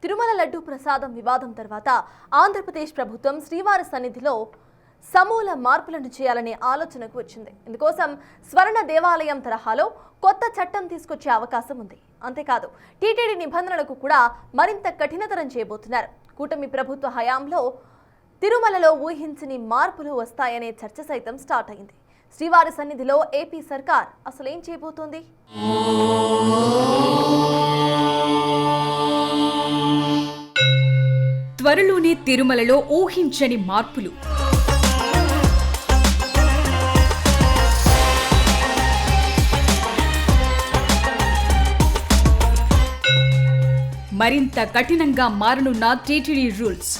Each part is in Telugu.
తిరుమల లడ్డు ప్రసాదం వివాదం తర్వాత ఆంధ్రప్రదేశ్ ప్రభుత్వం శ్రీవారి సన్నిధిలో సమూల మార్పులను చేయాలనే ఆలోచనకు వచ్చింది. ఇందుకోసం స్వర్ణ దేవాలయం తరహాలో కొత్త చట్టం తీసుకొచ్చే అవకాశం ఉంది. అంతేకాదు టీటీడీ నిబంధనలకు కూడా మరింత కఠినతరం చేయబోతున్నారు. కూటమి ప్రభుత్వ హయాంలో తిరుమలలో ఊహించని మార్పులు వస్తాయనే చర్చ సైతం స్టార్ట్ అయింది. శ్రీవారి సన్నిధిలో ఏపీ సర్కార్ అసలు ఏం చేయబోతోంది? త్వరలోనే తిరుమలలో ఊహించని మార్పులు. మరింత కఠినంగా మారనున్న టీటీడీ రూల్స్.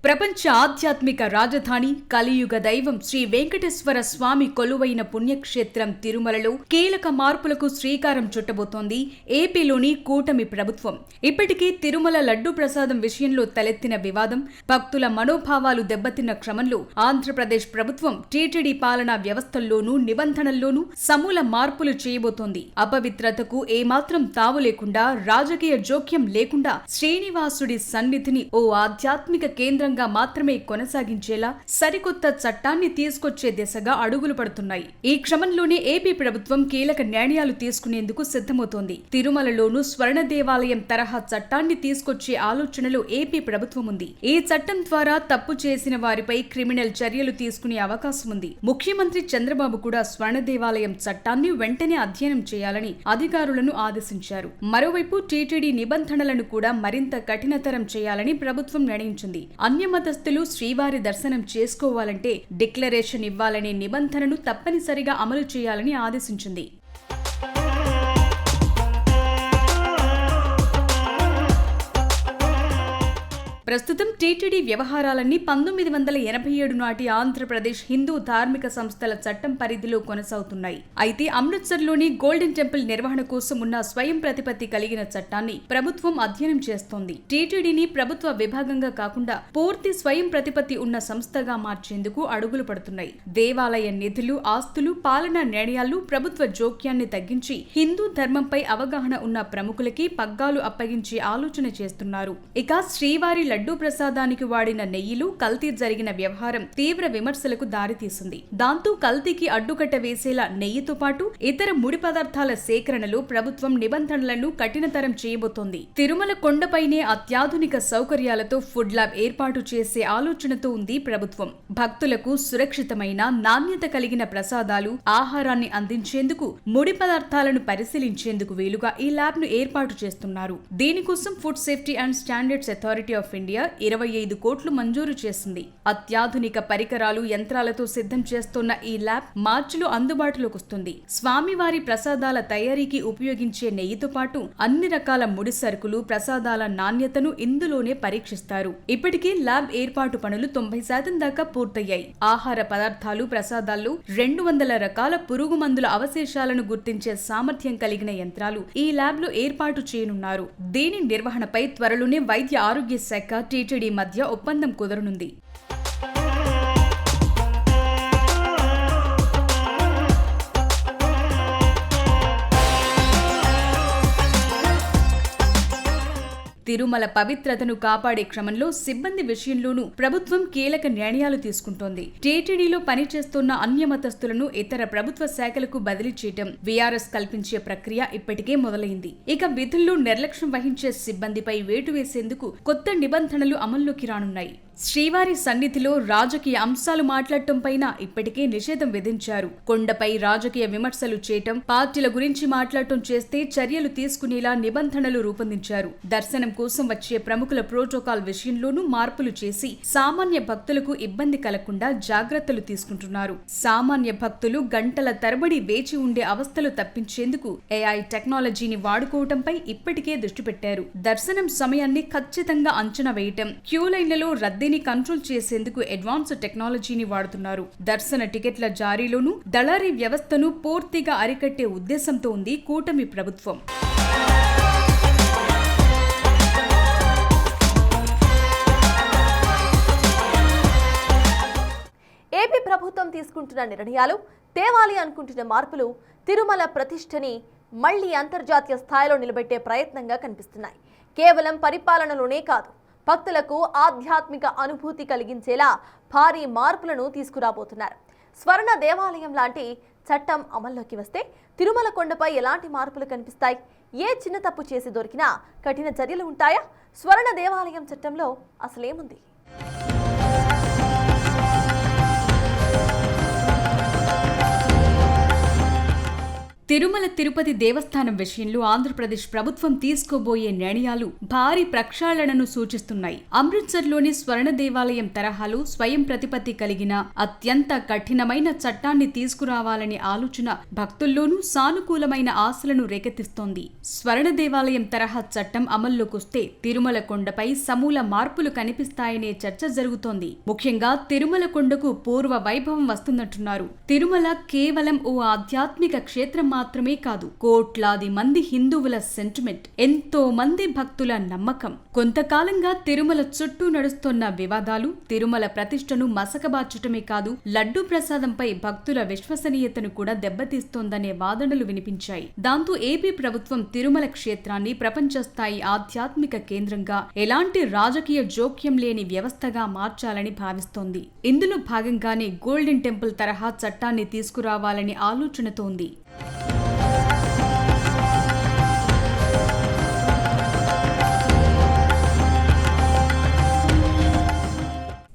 ప్రపంచ ఆధ్యాత్మిక రాజధాని, కలియుగ దైవం శ్రీ వెంకటేశ్వర స్వామి కొలువైన పుణ్యక్షేత్రం తిరుమలలో కీలక మార్పులకు శ్రీకారం చుట్టబోతోంది ఏపీలోని కూటమి ప్రభుత్వం. ఇప్పటికే తిరుమల లడ్డు ప్రసాదం విషయంలో తలెత్తిన వివాదం, భక్తుల మనోభావాలు దెబ్బతిన్న క్రమంలో ఆంధ్రప్రదేశ్ ప్రభుత్వం టీటీడీ పాలనా వ్యవస్థల్లోనూ నిబంధనల్లోనూ సమూల మార్పులు చేయబోతోంది. అపవిత్రతకు ఏమాత్రం తావు లేకుండా, రాజకీయ జోక్యం లేకుండా శ్రీనివాసుడి సన్నిధిని ఓ ఆధ్యాత్మిక కేంద్రంగా మాత్రమే కొనసాగించేలా సరికొత్త చట్టాన్ని తీసుకొచ్చే దిశగా అడుగులు పడుతున్నాయి. ఈ క్రమంలోనే ఏపీ ప్రభుత్వం కీలక నిర్ణయాలు తీసుకునేందుకు సిద్ధమవుతోంది. తిరుమలలోనూ స్వర్ణ దేవాలయం తరహా చట్టాన్ని తీసుకొచ్చే ఆలోచనలో ఏపీ ప్రభుత్వం ఉంది. ఈ చట్టం ద్వారా తప్పు చేసిన వారిపై క్రిమినల్ చర్యలు తీసుకునే అవకాశం ఉంది. ముఖ్యమంత్రి చంద్రబాబు కూడా స్వర్ణ దేవాలయం చట్టాన్ని వెంటనే అధ్యయనం చేయాలని అధికారులను ఆదేశించారు. మరోవైపు టీటీడీ నిబంధనలను కూడా మరింత కఠినతరం చేయాలని ప్రభుత్వం నిర్ణయించింది. అన్యమతస్థులు శ్రీవారి దర్శనం చేసుకోవాలంటే డిక్లరేషన్ ఇవ్వాలనే నిబంధనను తప్పనిసరిగా అమలు చేయాలని ఆదేశించింది. ప్రస్తుతం టీటీడీ వ్యవహారాలన్నీ 1987 నాటి ఆంధ్రప్రదేశ్ హిందూ ధార్మిక సంస్థల చట్టం పరిధిలో కొనసాగుతున్నాయి. అయితే అమృత్సర్లోని గోల్డెన్ టెంపుల్ నిర్వహణ కోసం ఉన్న స్వయం ప్రతిపత్తి కలిగిన చట్టాన్ని ప్రభుత్వం అధ్యయనం చేస్తోంది. టీటీడీని ప్రభుత్వ విభాగంగా కాకుండా పూర్తి స్వయం ప్రతిపత్తి ఉన్న సంస్థగా మార్చేందుకు అడుగులు పడుతున్నాయి. దేవాలయ నిధులు, ఆస్తులు, పాలనా నిర్ణయాలు, ప్రభుత్వ జోక్యాన్ని తగ్గించి హిందూ ధర్మంపై అవగాహన ఉన్న ప్రముఖులకి పగ్గాలు అప్పగించే ఆలోచన చేస్తున్నారు. ఇక శ్రీవారి లడ్డూ ప్రసాదానికి వాడిన నెయ్యిలో కల్తీ జరిగిన వ్యవహారం తీవ్ర విమర్శలకు దారితీసింది. దాంతో కల్తీకి అడ్డుకట్ట వేసేలా నెయ్యితో పాటు ఇతర ముడి పదార్థాల సేకరణలో ప్రభుత్వం నిబంధనలను కఠినతరం చేయబోతోంది. తిరుమల కొండపైనే అత్యాధునిక సౌకర్యాలతో ఫుడ్ ల్యాబ్ ఏర్పాటు చేసే ఆలోచనతో ఉంది ప్రభుత్వం. భక్తులకు సురక్షితమైన, నాణ్యత కలిగిన ప్రసాదాలు, ఆహారాన్ని అందించేందుకు ముడి పదార్థాలను పరిశీలించేందుకు వీలుగా ఈ ల్యాబ్ ను ఏర్పాటు చేస్తున్నారు. దీనికోసం food safety and standards authority of India 25 కోట్లు మంజూరు చేసింది. అత్యాధునిక పరికరాలు, యంత్రాలతో సిద్ధం చేస్తున్న ఈ ల్యాబ్ మార్చిలో అందుబాటులోకి వస్తుంది. స్వామివారి ప్రసాదాల తయారీకి ఉపయోగించే నెయ్యితో పాటు అన్ని రకాల ముడి సరుకులు, ప్రసాదాల నాణ్యతను ఇందులోనే పరీక్షిస్తారు. ఇప్పటికే ల్యాబ్ ఏర్పాటు పనులు 90% దాకా పూర్తయ్యాయి. ఆహార పదార్థాలు, ప్రసాదాల్లో 200 రకాల పురుగు మందుల అవశేషాలను గుర్తించే సామర్థ్యం కలిగిన యంత్రాలు ఈ ల్యాబ్ లో ఏర్పాటు చేయనున్నారు. దీని నిర్వహణపై త్వరలోనే వైద్య ఆరోగ్య శాఖ, టీటీడీ మధ్య ఒప్పందం కుదరనుంది. తిరుమల పవిత్రతను కాపాడే క్రమంలో సిబ్బంది విషయంలోనూ ప్రభుత్వం కీలక నిర్ణయాలు తీసుకుంటోంది. టీటీడీలో పనిచేస్తున్న అన్యమతస్థులను ఇతర ప్రభుత్వ శాఖలకు బదిలీ చేయడం, వీఆర్ఎస్ కల్పించే ప్రక్రియ ఇప్పటికే మొదలైంది. ఇక విధుల్లో నిర్లక్ష్యం వహించే సిబ్బందిపై వేటు వేసేందుకు కొత్త నిబంధనలు అమల్లోకి రానున్నాయి. శ్రీవారి సన్నిధిలో రాజకీయ అంశాలు మాట్లాడటం పైన ఇప్పటికే నిషేధం విధించారు. కొండపై రాజకీయ విమర్శలు చేయటం, పార్టీల గురించి మాట్లాడటం చేస్తే చర్యలు తీసుకునేలా నిబంధనలు రూపొందించారు. దర్శనం కోసం వచ్చే ప్రముఖుల ప్రోటోకాల్ విషయంలోనూ మార్పులు చేసి సామాన్య భక్తులకు ఇబ్బంది కలగకుండా జాగ్రత్తలు తీసుకుంటున్నారు. సామాన్య భక్తులు గంటల తరబడి వేచి ఉండే అవస్థలు తప్పించేందుకు ఏఐ టెక్నాలజీని వాడుకోవటంపై ఇప్పటికే దృష్టి పెట్టారు. దర్శనం సమయాన్ని ఖచ్చితంగా అంచనా వేయటం, క్యూ లైన్లలో రద్దీని కంట్రోల్ చేసేందుకు అడ్వాన్స్ టెక్నాలజీని వాడుతున్నారు. దర్శన టికెట్ల జారీలోనూ దళారీ వ్యవస్థను పూర్తిగా అరికట్టే ఉద్దేశంతో ఉంది కూటమి ప్రభుత్వం. ఏపీ ప్రభుత్వం తీసుకుంటున్న నిర్ణయాలు, తేవాలి అనుకుంటున్న మార్పులు తిరుమల ప్రతిష్టని మళ్లీ అంతర్జాతీయ స్థాయిలో నిలబెట్టే ప్రయత్నంగా కనిపిస్తున్నాయి. కేవలం పరిపాలనలోనే కాదు, భక్తులకు ఆధ్యాత్మిక అనుభూతి కలిగించేలా భారీ మార్పులను తీసుకురాబోతున్నారు. స్వర్ణ దేవాలయం లాంటి చట్టం అమల్లోకి వస్తే తిరుమల కొండపై ఎలాంటి మార్పులు కనిపిస్తాయి? ఏ చిన్న తప్పు చేసి దొరికినా కఠిన చర్యలు ఉంటాయా? స్వర్ణ దేవాలయం చట్టంలో అసలేముంది? తిరుమల తిరుపతి దేవస్థానం విషయంలో ఆంధ్రప్రదేశ్ ప్రభుత్వం తీసుకోబోయే నిర్ణయాలు భారీ ప్రక్షాళనను సూచిస్తున్నాయి. అమృత్సర్లోని స్వర్ణ దేవాలయం తరహాలో స్వయం ప్రతిపత్తి కలిగిన అత్యంత కఠినమైన చట్టాన్ని తీసుకురావాలనే ఆలోచన భక్తుల్లోనూ సానుకూలమైన ఆశలను రేకెత్తిస్తోంది. స్వర్ణ దేవాలయం తరహా చట్టం అమల్లోకొస్తే తిరుమల కొండపై సమూల మార్పులు కనిపిస్తాయనే చర్చ జరుగుతోంది. ముఖ్యంగా తిరుమల కొండకు పూర్వ వైభవం వస్తున్నట్టున్నారు. తిరుమల కేవలం ఓ ఆధ్యాత్మిక క్షేత్రం మాత్రమే కాదు, కోట్లాది మంది హిందువుల సెంటిమెంట్, ఎంతో మంది భక్తుల నమ్మకం. కొంతకాలంగా తిరుమల చుట్టూ నడుస్తున్న వివాదాలు తిరుమల ప్రతిష్టను మసకబార్చటమే కాదు, లడ్డూ ప్రసాదంపై భక్తుల విశ్వసనీయతను కూడా దెబ్బతీస్తోందనే వాదనలు వినిపించాయి. దాంతో ఏపీ ప్రభుత్వం తిరుమల క్షేత్రాన్ని ప్రపంచ స్థాయి ఆధ్యాత్మిక కేంద్రంగా, ఎలాంటి రాజకీయ జోక్యం లేని వ్యవస్థగా మార్చాలని భావిస్తోంది. ఇందులో భాగంగానే గోల్డెన్ టెంపుల్ తరహా చట్టాన్ని తీసుకురావాలని ఆలోచనతో ఉంది.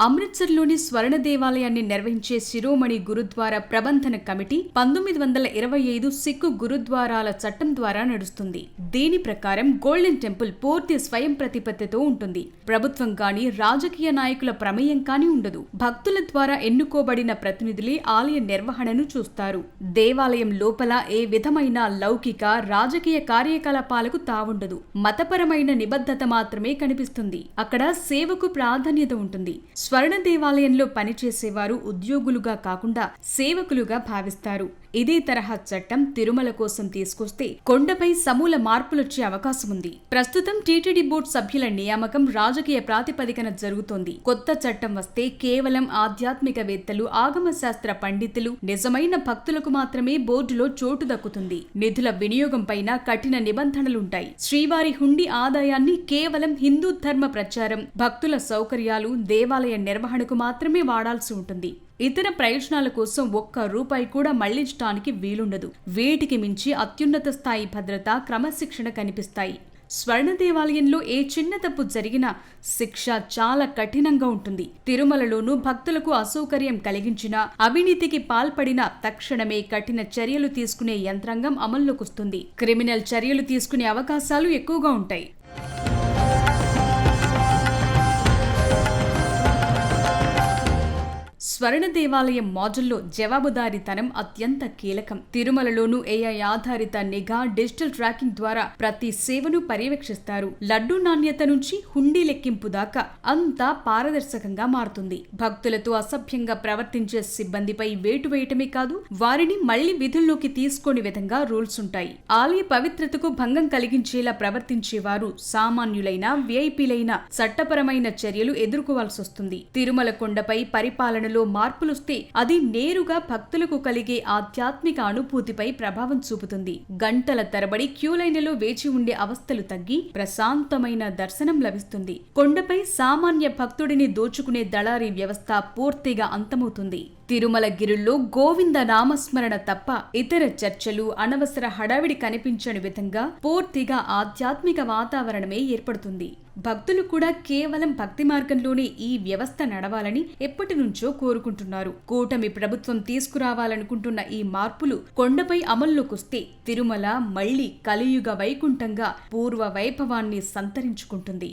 అమృత్సర్లోని స్వర్ణ దేవాలయాన్ని నిర్వహించే శిరోమణి గురుద్వారా ప్రబంధన కమిటీ 1925 సిక్కు గురుద్వారాల చట్టం ద్వారా నడుస్తుంది. దీని ప్రకారం గోల్డెన్ టెంపుల్ పూర్తి స్వయం ప్రతిపత్తితో ఉంటుంది. ప్రభుత్వం కానీ రాజకీయ నాయకుల ప్రమేయం కానీ ఉండదు. భక్తుల ద్వారా ఎన్నుకోబడిన ప్రతినిధులే ఆలయ నిర్వహణను చూస్తారు. దేవాలయం లోపల ఏ విధమైన లౌకిక రాజకీయ కార్యకలాపాలకు తావుండదు. మతపరమైన నిబద్ధత మాత్రమే కనిపిస్తుంది. అక్కడ సేవకు ప్రాధాన్యత ఉంటుంది. స్వర్ణ దేవాలయంలో పనిచేసేవారు ఉద్యోగులుగా కాకుండా సేవకులుగా భావిస్తారు. ఇదే తరహా చట్టం తిరుమల కోసం తీసుకొస్తే కొండపై సమూల మార్పులొచ్చే అవకాశం ఉంది. ప్రస్తుతం టీటీడీ బోర్డు సభ్యుల నియామకం రాజకీయ ప్రాతిపదికన జరుగుతోంది. కొత్త చట్టం వస్తే కేవలం ఆధ్యాత్మికవేత్తలు, ఆగమ శాస్త్ర పండితులు, నిజమైన భక్తులకు మాత్రమే బోర్డులో చోటు దక్కుతుంది. నిధుల వినియోగం పైన కఠిన నిబంధనలుంటాయి. శ్రీవారి హుండీ ఆదాయాన్ని కేవలం హిందూ ధర్మ ప్రచారం, భక్తుల సౌకర్యాలు, దేవాలయ నిర్వహణకు మాత్రమే వాడాల్సి ఉంటుంది. ఇతర ప్రయోజనాల కోసం ఒక్క రూపాయి కూడా మళ్లించడానికి వీలుండదు. వీటికి మించి అత్యున్నత స్థాయి భద్రత, క్రమశిక్షణ కనిపిస్తాయి. స్వర్ణ దేవాలయంలో ఏ చిన్న తప్పు జరిగినా శిక్ష చాలా కఠినంగా ఉంటుంది. తిరుమలలోనూ భక్తులకు అసౌకర్యం కలిగించినా, అవినీతికి పాల్పడినా తక్షణమే కఠిన చర్యలు తీసుకునే యంత్రాంగం అమల్లోకొస్తుంది. క్రిమినల్ చర్యలు తీసుకునే అవకాశాలు ఎక్కువగా ఉంటాయి. స్వర్ణ దేవాలయం మోడల్లో జవాబుదారీతనం అత్యంత కీలకం. తిరుమలలోనూ ఏఐ ఆధారిత నిఘా, డిజిటల్ ట్రాకింగ్ ద్వారా ప్రతి సేవను పర్యవేక్షిస్తారు. లడ్డూ నాణ్యత నుంచి హుండీ లెక్కింపు దాకా అంతా పారదర్శకంగా మారుతుంది. భక్తులతో అసభ్యంగా ప్రవర్తించే సిబ్బందిపై వేటు వేయటమే కాదు, వారిని మళ్లీ విధుల్లోకి తీసుకోని విధంగా రూల్స్ ఉంటాయి. ఆలయ పవిత్రతకు భంగం కలిగించేలా ప్రవర్తించేవారు సామాన్యులైన, విఐపీలైన చట్టపరమైన చర్యలు ఎదుర్కోవాల్సి వస్తుంది. తిరుమల కొండపై పరిపాలనలో మార్పులొస్తే అది నేరుగా భక్తులకు కలిగే ఆధ్యాత్మిక అనుభూతిపై ప్రభావం చూపుతుంది. గంటల తరబడి క్యూలైన్లలో వేచి ఉండే అవస్థలు తగ్గి ప్రశాంతమైన దర్శనం లభిస్తుంది. కొండపై సామాన్య భక్తుడిని దోచుకునే దళారీ వ్యవస్థ పూర్తిగా అంతమవుతుంది. తిరుమల గిరుల్లో గోవింద నామస్మరణ తప్ప ఇతర చర్చలు, అనవసర హడావిడి కనిపించని విధంగా పూర్తిగా ఆధ్యాత్మిక వాతావరణమే ఏర్పడుతుంది. భక్తులు కూడా కేవలం భక్తి మార్గంలోనే ఈ వ్యవస్థ నడవాలని ఎప్పటి నుంచో కోరుకుంటున్నారు. కూటమి ప్రభుత్వం తీసుకురావాలనుకుంటున్న ఈ మార్పులు కొండపై అమల్లోకొస్తే తిరుమల మళ్లీ కలియుగ వైకుంఠంగా పూర్వ వైభవాన్ని సంతరించుకుంటుంది.